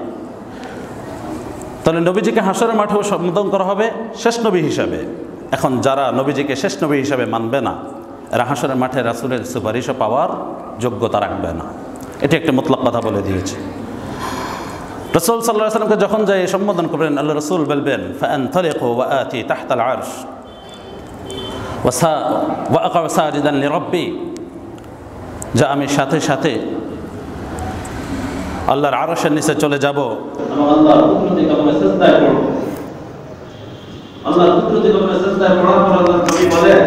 তাহলে নবীজিকে হাসরের মাঠেও সম্বোধন করা হবে শেষ নবী হিসাবে। এখন যারা নবীজিকে শেষ নবী হিসাবে মানবে না, এরা হাসরের মাঠে রাসূলের সুপারিশও পাওয়ার যোগ্যতা রাখবে না। এটি একটি মুতলাক কথা বলে দিয়েছে। রাসূল সাল্লাল্লাহু আলাইহি ওয়াসাল্লামকে যখন যায় সম্বোধন করবেন, আল্লাহ রাসূল বলবেন ফাআনতালিকু ওয়া আতি তাহতাল আরশ ওয়া আকা সাজিদান লিরাব্বি, যা আমি সাথে সাথে আল্লাহর আরশের নিচে চলে যাব এবং আল্লাহর কুদরতি কদমে সিজদায় পড়ব। আল্লাহর কুদরতি কদমে সিজদায় পড়ার পর আল্লাহর নবী বলেন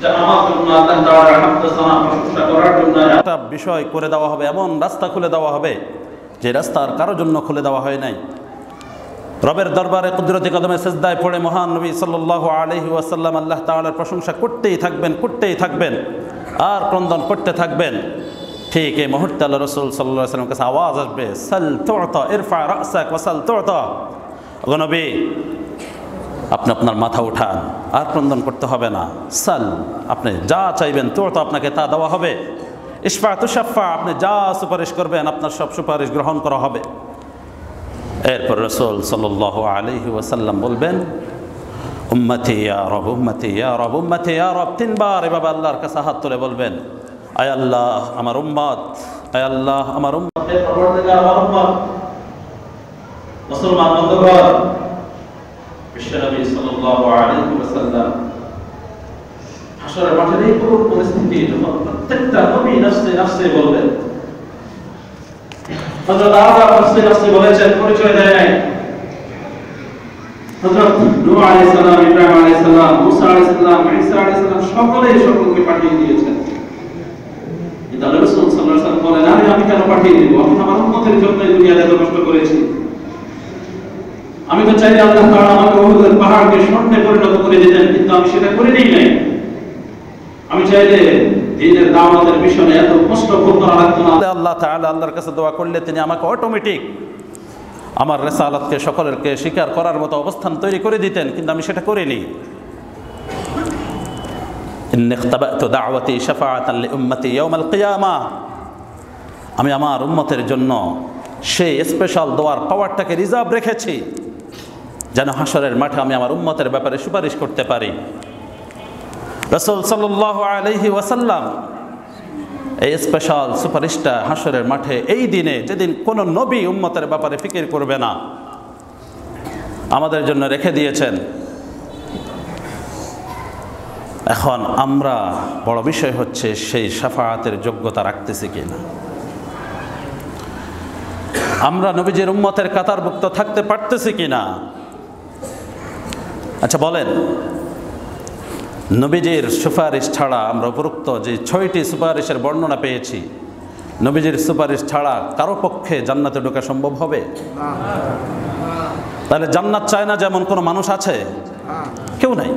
যে আমার জন্য আল্লাহ তাআলার হামদ সানা প্রশংসা করার জন্য একটা বিষয় করে দেওয়া হবে, এমন রাস্তা খুলে দেওয়া হবে যে রাস্তা আর কারোর জন্য খুলে দেওয়া হয় নাই। রবের দরবারে কুদরতি কদমে সিজদায় পড়ে মহান নবী সাল্লাল্লাহু আলাইহি ওয়াসাল্লাম আল্লাহ তাআলার প্রশংসা করতেই থাকবেন, করতেই থাকবেন, আর ক্রন্দন করতে থাকবেন ঠিক এই মুহূর্তে আল্লাহ রাসূল সাল্লাল্লাহু আলাইহি ওয়াসাল্লামের কাছে আওয়াজ আসবে, সাল তু'তা, ইরফা রা'সাক ওয়া সাল তু'তা। ওগো নবী, আপনি আপনার মাথা উঠান, আর ক্রন্দন করতে হবে না। সাল, আপনি যা চাইবেন, তু'তা, আপনাকে তা দেওয়া হবে। ইশফা তুশাফা, আপনি যা সুপারিশ করবেন আপনার সব সুপারিশ গ্রহণ করা হবে। এরপর রাসূল সাল্লাল্লাহু আলাইহি ওয়াসাল্লাম বলবেন, উম্মতি ইয়া রব, উম্মতি ইয়া রব, উম্মতি ইয়া রব। তিনবার এভাবে আল্লাহর কাছে হাত তুলে বলবেন, আয় আল্লাহ আমার উম্মত, আয় আল্লাহ আমার উম্মত। পরবর্তীকালে আমার উম্মত মুসলমান বন্ধুগণ, বিশ্বনবী সাল্লাল্লাহু আলাইহি ওয়াসাল্লাম হাশরের মাঠের এই পুরো পরিস্থিতি যখন প্রত্যেকটা নবী নফসে নফসে বলবেন, হযরত আদম নফসে নফসে বলেছেন, পরিচয় দেয় নাই। হযরত নূহ আলাইহিস সালাম, ইব্রাহিম আলাইহিস সালাম, মুসা আলাইহিস সালাম, ঈসা আলাইহিস সালাম সকলেই সকলকে পাঠিয়ে দিয়েছেন। কিন্তু আল্লাহ রাসূল সাল্লাল্লাহু আলাইহি ওয়াসাল্লাম বলেন, আমি কেন পাঠিয়ে দেব? আমি আমার উম্মতের জন্য এই দুনিয়াতে এত কষ্ট করেছি। আমি তো চাইলে আল্লাহ তাআলা আমাকে উহুদের পাহাড়কে স্বর্ণে পরিণত করে দিতেন, কিন্তু আমি সেটা করে নেই নাই। আমি চাইলে দ্বীনের দাওয়াতের মিশনে এত কষ্ট ভোগ করা লাগতো না। আল্লাহ তাআলা আল্লাহর কাছে দোয়া করলে তিনি আমাকে অটোমেটিক আমার রিসালাতকে সকলকে স্বীকার করার মতো অবস্থান তৈরি করে দিতেন, কিন্তু আমি সেটা করিনি। ইন্নী ইখতাবাতু দাওয়াতি শাফাআতান লিউম্মতি ইয়াউমাল কিয়ামা, আমি আমার উম্মতের জন্য সেই স্পেশাল দোয়ার পাওয়ারটাকে রিজার্ভ রেখেছি, যেন হাশরের মাঠে আমি আমার উম্মতের ব্যাপারে সুপারিশ করতে পারি। রাসূল সাল্লাল্লাহু আলাইহি ওয়াসাল্লাম এই স্পেশাল সুপারিশটা হাশরের মাঠে এই দিনে, যেদিন কোনো নবী উম্মতের ব্যাপারে ফিকির করবে না, আমাদের জন্য রেখে দিয়েছেন। এখন আমরা বড় বিষয় হচ্ছে সেই শাফাআতের যোগ্যতা রাখতেছি কিনা, আমরা নবীজির উম্মতের কাতারভুক্ত থাকতে পারতেছি কিনা। আচ্ছা বলেন, নবীজির সুপারিশ ছাড়া আমরা উপরোক্ত যে 6টি সুপারিশের বর্ণনা পেয়েছি, নবীজির সুপারিশ ছাড়া কারো পক্ষে জান্নাতে ঢোকা সম্ভব হবে? তাহলে জান্নাত চায় না যেমন কোনো মানুষ আছে? কেউ নাই।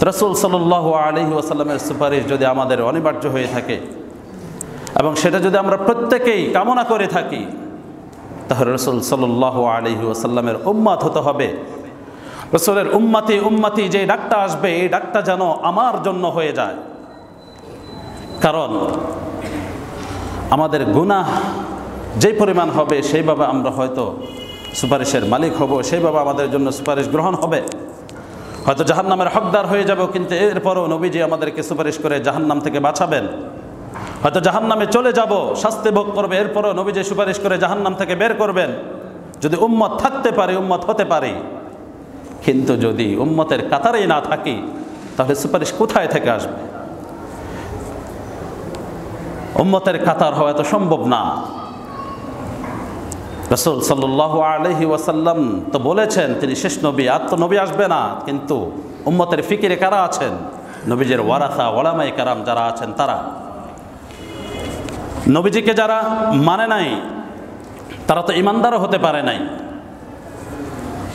রাসূল সাল্লাল্লাহু আলাইহি ওয়াসাল্লামের সুপারিশ যদি আমাদের অনিবার্য হয়ে থাকে এবং সেটা যদি আমরা প্রত্যেকেই কামনা করে থাকি, তাহলে রাসূল সাল্লাল্লাহু আলাইহি ওয়াসাল্লামের উম্মত হতে হবে। রাসূলের উম্মতি উম্মতি যে ডাকটা আসবে, এই ডাকটা যেন আমার জন্য হয়ে যায়। কারণ আমাদের গুনাহ যেই পরিমাণ হবে সেইভাবে আমরা হয়তো সুপারিশের মালিক হব, সেইভাবে আমাদের জন্য সুপারিশ গ্রহণ হবে। হয়তো জাহান্নামের হকদার হয়ে যাব, কিন্তু এরপরও নবীজি আমাদেরকে সুপারিশ করে জাহান্নাম থেকে বাঁচাবেন। হয়তো জাহান্নামে চলে যাব, শাস্তি ভোগ করবে, এরপরও নবীজি সুপারিশ করে জাহান্নাম থেকে বের করবেন। যদি উম্মত থাকতে পারে, উম্মত হতে পারে। কিন্তু যদি উম্মতের কাতারেই না থাকি, তাহলে সুপারিশ কোথায় থেকে আসবে? উম্মতের কাতার হওয়া তো সম্ভব না। রাসূল সাল্লাল্লাহু আলাইহি ওয়াসাল্লাম তো বলেছেন তিনি শেষ নবী, আর তো নবী আসবে না। কিন্তু উম্মতের ফিকিরে কারা আছেন? নবীজির ওয়ারাসা, ওলামায়ে কেরাম যারা আছেন তারা। নবীজিকে যারা মানে নাই তারা তো ইমানদারও হতে পারে নাই।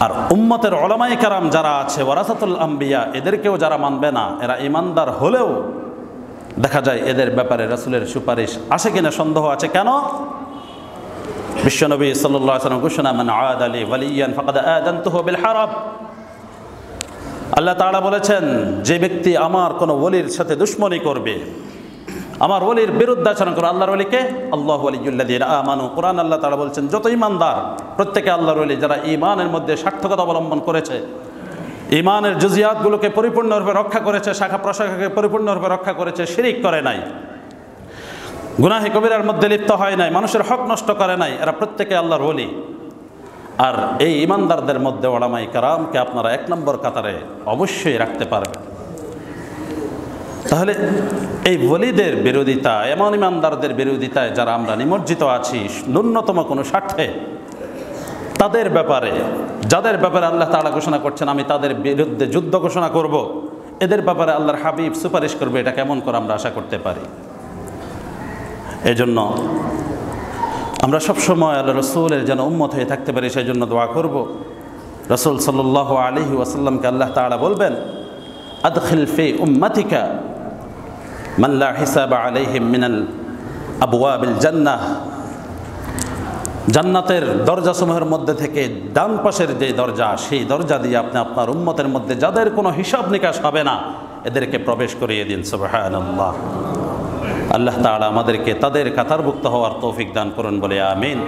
আর উম্মতের ওলামায়ে কেরাম যারা আছে, ওয়ারাসাতুল আম্বিয়া, এদেরকেও যারা মানবে না, এরা ইমানদার হলেও দেখা যায় এদের ব্যাপারে রাসূলের সুপারিশ আসে কিনা সন্দেহ আছে। কেন? বিশ্বনবী সাল্লাল্লাহু আলাইহি ওয়াসাল্লাম ঘোষণা, মান আদা লি ওয়ালিয়ান ফাকাদ আযানতুহু বিল হারব। আল্লাহ তাআলা বলেছেন, যে ব্যক্তি আমার কোনো ওলির সাথে দুশমনী করবে, আমার ওলির বিরুদ্ধাচরণ করবে। আল্লাহর ওলিকে আল্লাহু ওয়ালিয়ুল্লাযীনা আমানু, কোরআন আল্লাহ তাআলা বলছেন যত ঈমানদার প্রত্যেকে আল্লাহর ওলি, যারা ঈমানের মধ্যে সার্থকতা অবলম্বন করেছে, ঈমানের জুজিয়াতগুলোকে পরিপূর্ণরূপে রক্ষা করেছে, শাখা প্রশাখাকে পরিপূর্ণরূপে রক্ষা করেছে, শিরিক করে নাই, গুনাহে কবিরার মধ্যে লিপ্ত হয় নাই, মানুষের হক নষ্ট করে নাই, এরা প্রত্যেকে আল্লাহর ওলি। আর এই ঈমানদারদের মধ্যে ওলামায়ে কেরামকে আপনারা 1 নম্বর কাতারে অবশ্যই রাখতে পারবেন। তাহলে এই ওলিদের বিরোধিতা, এমন ঈমানদারদের বিরোধিতায় যারা আমরা নিমজ্জিত আছি ন্যূনতম কোনো স্বার্থে, তাদের ব্যাপারে, যাদের ব্যাপারে আল্লাহ তাআলা ঘোষণা করছেন আমি তাদের বিরুদ্ধে যুদ্ধ ঘোষণা করব, এদের ব্যাপারে আল্লাহর হাবিব সুপারিশ করবে, এটা কেমন করে আমরা আশা করতে পারি? এজন্য আমরা সবসময় আল্লাহ রসুলের যেন উম্মত হয়ে থাকতে পারি, সেই জন্য দোয়া করব। রাসূল সাল্লাল্লাহু আলাইহি ওয়াসাল্লামকে আল্লাহ তাআলা বলবেন, আদখিল ফি উম্মাতিকা মান লা হিসাবা আলাইহিম মিনাল আবওয়াবিল জান্নাহ, জান্নাতের দরজাসমূহের মধ্যে থেকে ডান পাশের যে দরজা, সেই দরজা দিয়ে আপনি আপনার উম্মতের মধ্যে যাদের কোনো হিসাব নিকাশ হবে না এদেরকে প্রবেশ করিয়ে দিন। সুবহানাল্লাহ। আল্লাহ তাআলা আমাদেরকে তাদের কাতারভুক্ত হওয়ার তৌফিক দান করুন বলে আমিন।